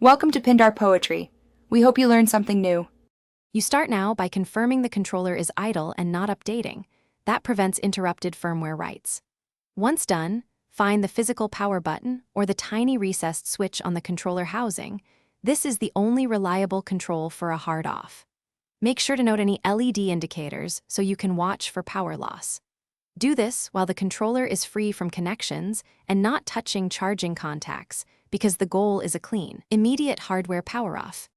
Welcome to Pindar Poetry. We hope you learned something new. You start now by confirming the controller is idle and not updating. That prevents interrupted firmware writes. Once done, find the physical power button or the tiny recessed switch on the controller housing. This is the only reliable control for a hard off. Make sure to note any LED indicators so you can watch for power loss. Do this while the controller is free from connections and not touching charging contacts, because the goal is a clean, immediate hardware power off.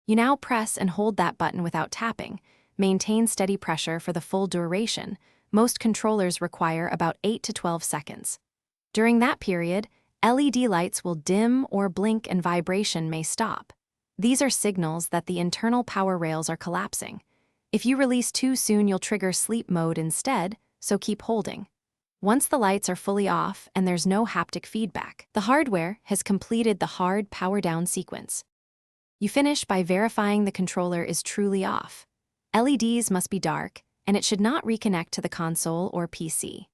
You now press and hold that button without tapping. Maintain steady pressure for the full duration. Most controllers require about 8 to 12 seconds. During that period, LED lights will dim or blink and vibration may stop. These are signals that the internal power rails are collapsing. If you release too soon, you'll trigger sleep mode instead, so keep holding. Once the lights are fully off and there's no haptic feedback, the hardware has completed the hard power down sequence. You finish by verifying the controller is truly off. LEDs must be dark, and it should not reconnect to the console or PC.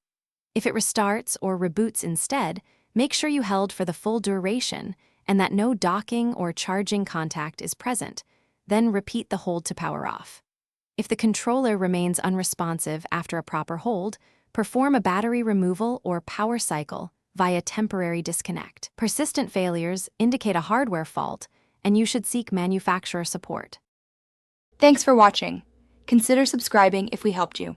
If it restarts or reboots instead, make sure you held for the full duration and that no docking or charging contact is present. Then repeat the hold to power off. If the controller remains unresponsive after a proper hold, perform a battery removal or power cycle via temporary disconnect. Persistent failures indicate a hardware fault, and you should seek manufacturer support. Thanks for watching. Consider subscribing if we helped you.